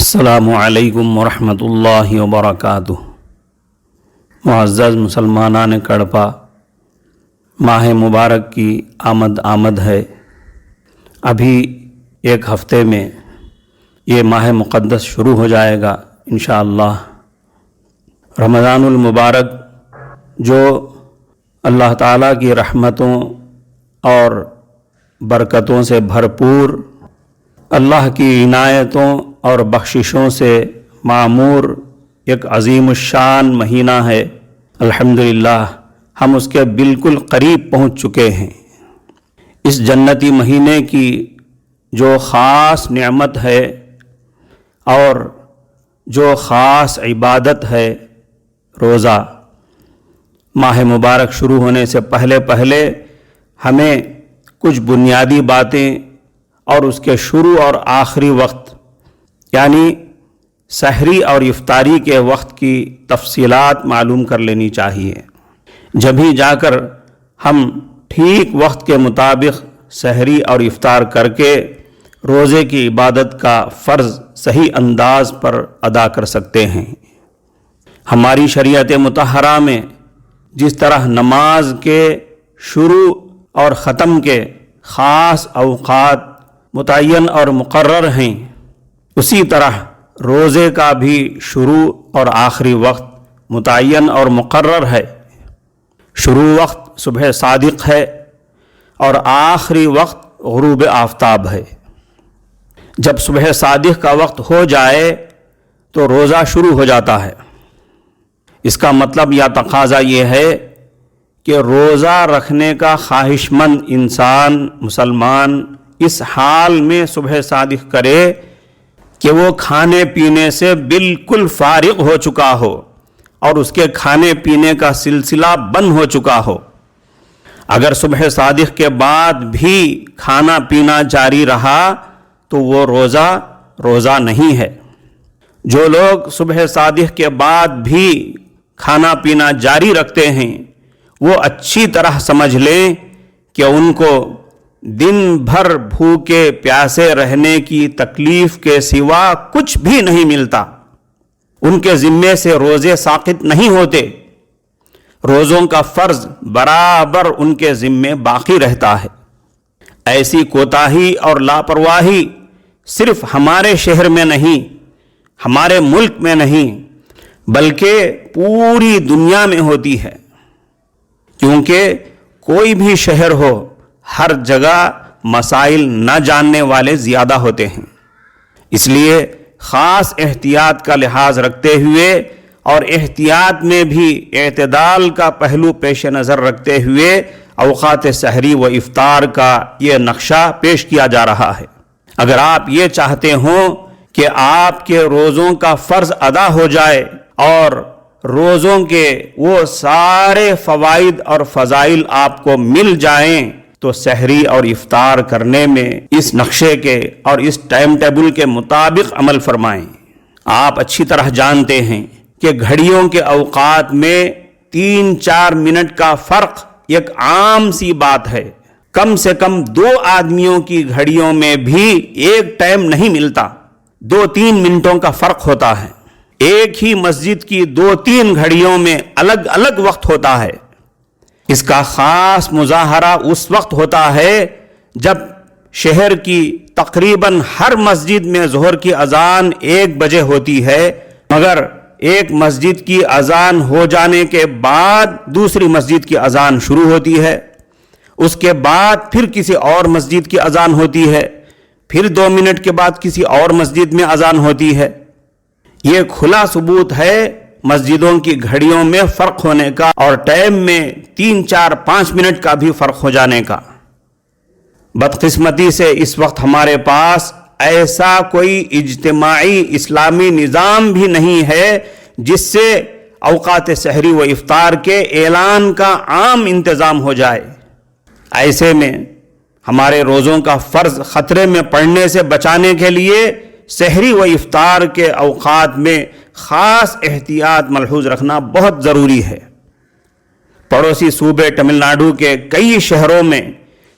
السلام علیکم ورحمۃ اللہ وبرکاتہ۔ معزز مسلمانان کڑپا، ماہ مبارک کی آمد ہے۔ ابھی ایک ہفتے میں یہ ماہ مقدس شروع ہو جائے گا انشاءاللہ۔ رمضان المبارک جو اللہ تعالیٰ کی رحمتوں اور برکتوں سے بھرپور، اللہ کی عنایتوں اور بخششوں سے معمور ایک عظیم الشان مہینہ ہے۔ الحمدللہ ہم اس کے بالکل قریب پہنچ چکے ہیں۔ اس جنتی مہینے کی جو خاص نعمت ہے اور جو خاص عبادت ہے، روزہ، ماہ مبارک شروع ہونے سے پہلے ہمیں کچھ بنیادی باتیں اور اس کے شروع اور آخری وقت یعنی سحری اور افطاری کے وقت کی تفصیلات معلوم کر لینی چاہیے، جبھی جا کر ہم ٹھیک وقت کے مطابق سحری اور افطار کر کے روزے کی عبادت کا فرض صحیح انداز پر ادا کر سکتے ہیں۔ ہماری شریعت مطہرہ میں جس طرح نماز کے شروع اور ختم کے خاص اوقات متعین اور مقرر ہیں، اسی طرح روزے کا بھی شروع اور آخری وقت متعین اور مقرر ہے۔ شروع وقت صبح صادق ہے اور آخری وقت غروب آفتاب ہے۔ جب صبح صادق کا وقت ہو جائے تو روزہ شروع ہو جاتا ہے۔ اس کا مطلب یا تقاضا یہ ہے کہ روزہ رکھنے کا خواہش مند انسان مسلمان اس حال میں صبح صادق کرے کہ وہ کھانے پینے سے بالکل فارغ ہو چکا ہو اور اس کے کھانے پینے کا سلسلہ بند ہو چکا ہو۔ اگر صبح صادق کے بعد بھی کھانا پینا جاری رہا تو وہ روزہ نہیں ہے۔ جو لوگ صبح صادق کے بعد بھی کھانا پینا جاری رکھتے ہیں وہ اچھی طرح سمجھ لیں کہ ان کو دن بھر بھوکے پیاسے رہنے کی تکلیف کے سوا کچھ بھی نہیں ملتا۔ ان کے ذمے سے روزے ساقط نہیں ہوتے، روزوں کا فرض برابر ان کے ذمے باقی رہتا ہے۔ ایسی کوتاہی اور لاپرواہی صرف ہمارے شہر میں نہیں، ہمارے ملک میں نہیں، بلکہ پوری دنیا میں ہوتی ہے، کیونکہ کوئی بھی شہر ہو، ہر جگہ مسائل نہ جاننے والے زیادہ ہوتے ہیں۔ اس لیے خاص احتیاط کا لحاظ رکھتے ہوئے اور احتیاط میں بھی اعتدال کا پہلو پیش نظر رکھتے ہوئے اوقات سحری و افطار کا یہ نقشہ پیش کیا جا رہا ہے۔ اگر آپ یہ چاہتے ہوں کہ آپ کے روزوں کا فرض ادا ہو جائے اور روزوں کے وہ سارے فوائد اور فضائل آپ کو مل جائیں تو سحری اور افطار کرنے میں اس نقشے کے اور اس ٹائم ٹیبل کے مطابق عمل فرمائیں۔ آپ اچھی طرح جانتے ہیں کہ گھڑیوں کے اوقات میں 3-4 منٹ کا فرق ایک عام سی بات ہے۔ کم سے کم 2 آدمیوں کی گھڑیوں میں بھی ایک ٹائم نہیں ملتا، 2-3 منٹوں کا فرق ہوتا ہے۔ ایک ہی مسجد کی 2-3 گھڑیوں میں الگ الگ وقت ہوتا ہے۔ اس کا خاص مظاہرہ اس وقت ہوتا ہے جب شہر کی تقریباً ہر مسجد میں ظہر کی اذان 1 بجے ہوتی ہے، مگر ایک مسجد کی اذان ہو جانے کے بعد دوسری مسجد کی اذان شروع ہوتی ہے، اس کے بعد پھر کسی اور مسجد کی اذان ہوتی ہے، پھر 2 منٹ کے بعد کسی اور مسجد میں اذان ہوتی ہے۔ یہ کھلا ثبوت ہے مسجدوں کی گھڑیوں میں فرق ہونے کا اور ٹائم میں 3-4-5 منٹ کا بھی فرق ہو جانے کا۔ بدقسمتی سے اس وقت ہمارے پاس ایسا کوئی اجتماعی اسلامی نظام بھی نہیں ہے جس سے اوقات سحری و افطار کے اعلان کا عام انتظام ہو جائے۔ ایسے میں ہمارے روزوں کا فرض خطرے میں پڑنے سے بچانے کے لیے سحری و افطار کے اوقات میں خاص احتیاط ملحوظ رکھنا بہت ضروری ہے۔ پڑوسی صوبے تمل ناڈو کے کئی شہروں میں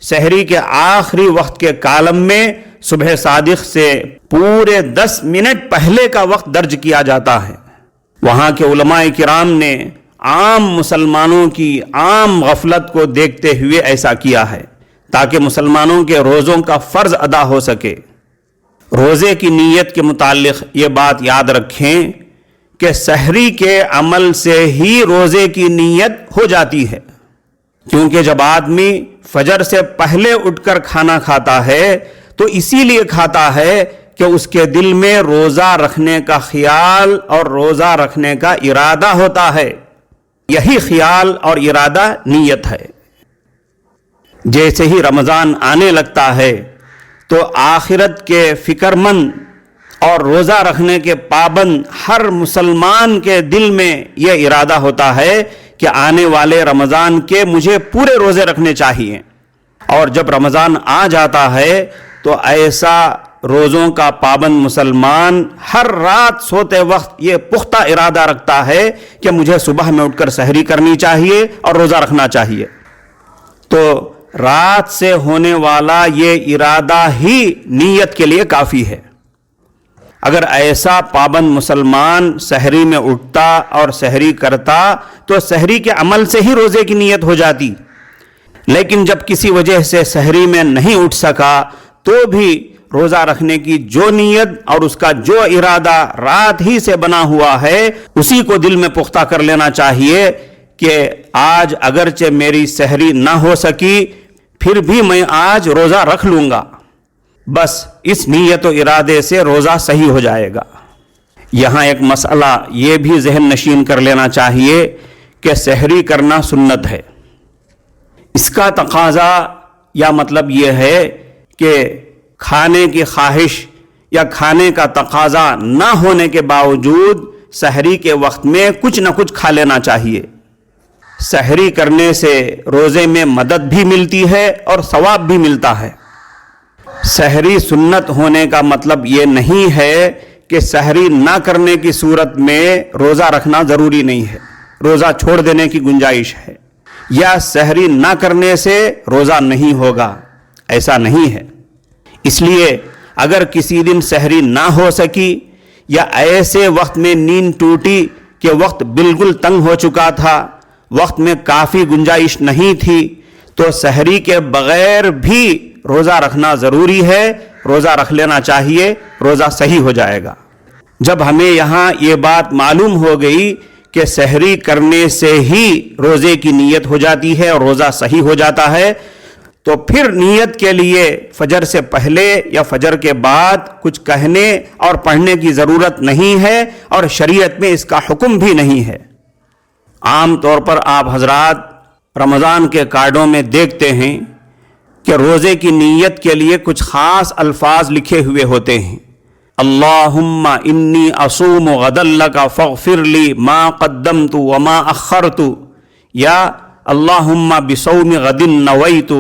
سحری کے آخری وقت کے کالم میں صبح صادق سے پورے 10 منٹ پہلے کا وقت درج کیا جاتا ہے۔ وہاں کے علماء کرام نے عام مسلمانوں کی عام غفلت کو دیکھتے ہوئے ایسا کیا ہے تاکہ مسلمانوں کے روزوں کا فرض ادا ہو سکے۔ روزے کی نیت کے متعلق یہ بات یاد رکھیں کہ سحری کے عمل سے ہی روزے کی نیت ہو جاتی ہے، کیونکہ جب آدمی فجر سے پہلے اٹھ کر کھانا کھاتا ہے تو اسی لیے کھاتا ہے کہ اس کے دل میں روزہ رکھنے کا خیال اور روزہ رکھنے کا ارادہ ہوتا ہے۔ یہی خیال اور ارادہ نیت ہے۔ جیسے ہی رمضان آنے لگتا ہے تو آخرت کے فکر مند اور روزہ رکھنے کے پابند ہر مسلمان کے دل میں یہ ارادہ ہوتا ہے کہ آنے والے رمضان کے مجھے پورے روزے رکھنے چاہیے، اور جب رمضان آ جاتا ہے تو ایسا روزوں کا پابند مسلمان ہر رات سوتے وقت یہ پختہ ارادہ رکھتا ہے کہ مجھے صبح میں اٹھ کر سحری کرنی چاہیے اور روزہ رکھنا چاہیے۔ تو رات سے ہونے والا یہ ارادہ ہی نیت کے لیے کافی ہے۔ اگر ایسا پابند مسلمان سحری میں اٹھتا اور سحری کرتا تو سحری کے عمل سے ہی روزے کی نیت ہو جاتی، لیکن جب کسی وجہ سے سحری میں نہیں اٹھ سکا تو بھی روزہ رکھنے کی جو نیت اور اس کا جو ارادہ رات ہی سے بنا ہوا ہے اسی کو دل میں پختہ کر لینا چاہیے کہ آج اگرچہ میری سحری نہ ہو سکی پھر بھی میں آج روزہ رکھ لوں گا، بس اس نیت و ارادے سے روزہ صحیح ہو جائے گا۔ یہاں ایک مسئلہ یہ بھی ذہن نشین کر لینا چاہیے کہ سحری کرنا سنت ہے۔ اس کا تقاضا یا مطلب یہ ہے کہ کھانے کی خواہش یا کھانے کا تقاضا نہ ہونے کے باوجود سحری کے وقت میں کچھ نہ کچھ کھا لینا چاہیے۔ سحری کرنے سے روزے میں مدد بھی ملتی ہے اور ثواب بھی ملتا ہے۔ سحری سنت ہونے کا مطلب یہ نہیں ہے کہ سحری نہ کرنے کی صورت میں روزہ رکھنا ضروری نہیں ہے، روزہ چھوڑ دینے کی گنجائش ہے، یا سحری نہ کرنے سے روزہ نہیں ہوگا، ایسا نہیں ہے۔ اس لیے اگر کسی دن سحری نہ ہو سکی یا ایسے وقت میں نیند ٹوٹی کہ وقت بالکل تنگ ہو چکا تھا، وقت میں کافی گنجائش نہیں تھی، تو سحری کے بغیر بھی روزہ رکھنا ضروری ہے، روزہ رکھ لینا چاہیے، روزہ صحیح ہو جائے گا۔ جب ہمیں یہاں یہ بات معلوم ہو گئی کہ سحری کرنے سے ہی روزے کی نیت ہو جاتی ہے اور روزہ صحیح ہو جاتا ہے، تو پھر نیت کے لیے فجر سے پہلے یا فجر کے بعد کچھ کہنے اور پڑھنے کی ضرورت نہیں ہے، اور شریعت میں اس کا حکم بھی نہیں ہے۔ عام طور پر آپ حضرات رمضان کے کارڈوں میں دیکھتے ہیں کہ روزے کی نیت کے لیے کچھ خاص الفاظ لکھے ہوئے ہوتے ہیں۔ اللہم انی اصوم غدا لک فاغفر لی ما قدمت وما اخرت، یا اللہم بصوم غد نویت۔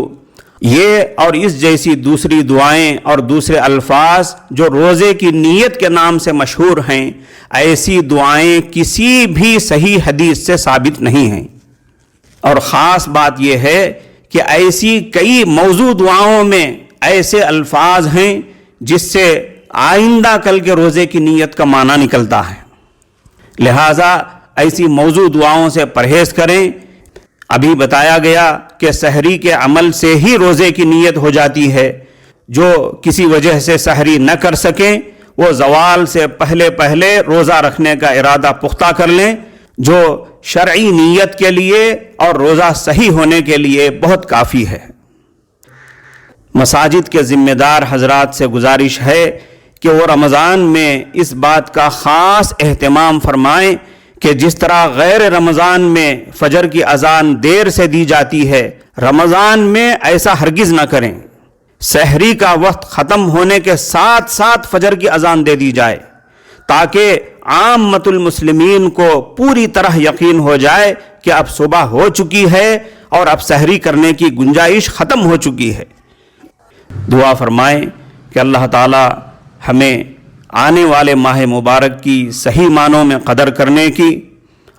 یہ اور اس جیسی دوسری دعائیں اور دوسرے الفاظ جو روزے کی نیت کے نام سے مشہور ہیں، ایسی دعائیں کسی بھی صحیح حدیث سے ثابت نہیں ہیں۔ اور خاص بات یہ ہے کہ ایسی کئی موضوع دعاؤں میں ایسے الفاظ ہیں جس سے آئندہ کل کے روزے کی نیت کا معنی نکلتا ہے، لہٰذا ایسی موضوع دعاؤں سے پرہیز کریں۔ ابھی بتایا گیا کہ سحری کے عمل سے ہی روزے کی نیت ہو جاتی ہے۔ جو کسی وجہ سے سحری نہ کر سکیں وہ زوال سے پہلے پہلے روزہ رکھنے کا ارادہ پختہ کر لیں، جو شرعی نیت کے لیے اور روزہ صحیح ہونے کے لیے بہت کافی ہے۔ مساجد کے ذمہ دار حضرات سے گزارش ہے کہ وہ رمضان میں اس بات کا خاص اہتمام فرمائیں کہ جس طرح غیر رمضان میں فجر کی اذان دیر سے دی جاتی ہے، رمضان میں ایسا ہرگز نہ کریں۔ سحری کا وقت ختم ہونے کے ساتھ ساتھ فجر کی اذان دے دی جائے تاکہ عامۃ المسلمین کو پوری طرح یقین ہو جائے کہ اب صبح ہو چکی ہے اور اب سحری کرنے کی گنجائش ختم ہو چکی ہے۔ دعا فرمائیں کہ اللہ تعالی ہمیں آنے والے ماہ مبارک کی صحیح معنوں میں قدر کرنے کی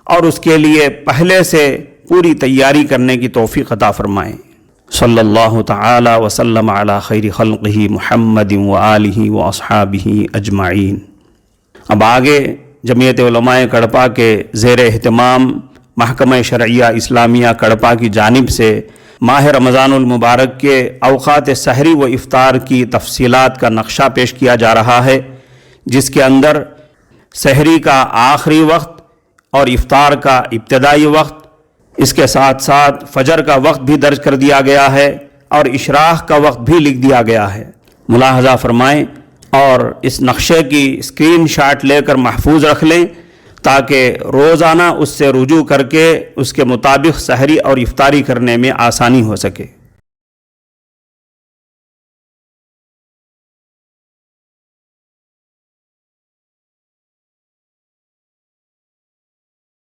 اور اس کے لیے پہلے سے پوری تیاری کرنے کی توفیق عطا فرمائیں۔ صلی اللہ تعالی وسلم علی خیر خلقہ محمد وآلہ واصحابہ اجمعین۔ اب آگے جمعیت علماء کڑپا کے زیر اہتمام محکمہ شرعیہ اسلامیہ کڑپا کی جانب سے ماہ رمضان المبارک کے اوقات سحری و افطار کی تفصیلات کا نقشہ پیش کیا جا رہا ہے، جس کے اندر سحری کا آخری وقت اور افطار کا ابتدائی وقت، اس کے ساتھ ساتھ فجر کا وقت بھی درج کر دیا گیا ہے اور اشراق کا وقت بھی لکھ دیا گیا ہے۔ ملاحظہ فرمائیں اور اس نقشے کی اسکرین شاٹ لے کر محفوظ رکھ لیں تاکہ روزانہ اس سے رجوع کر کے اس کے مطابق سحری اور افطاری کرنے میں آسانی ہو سکے۔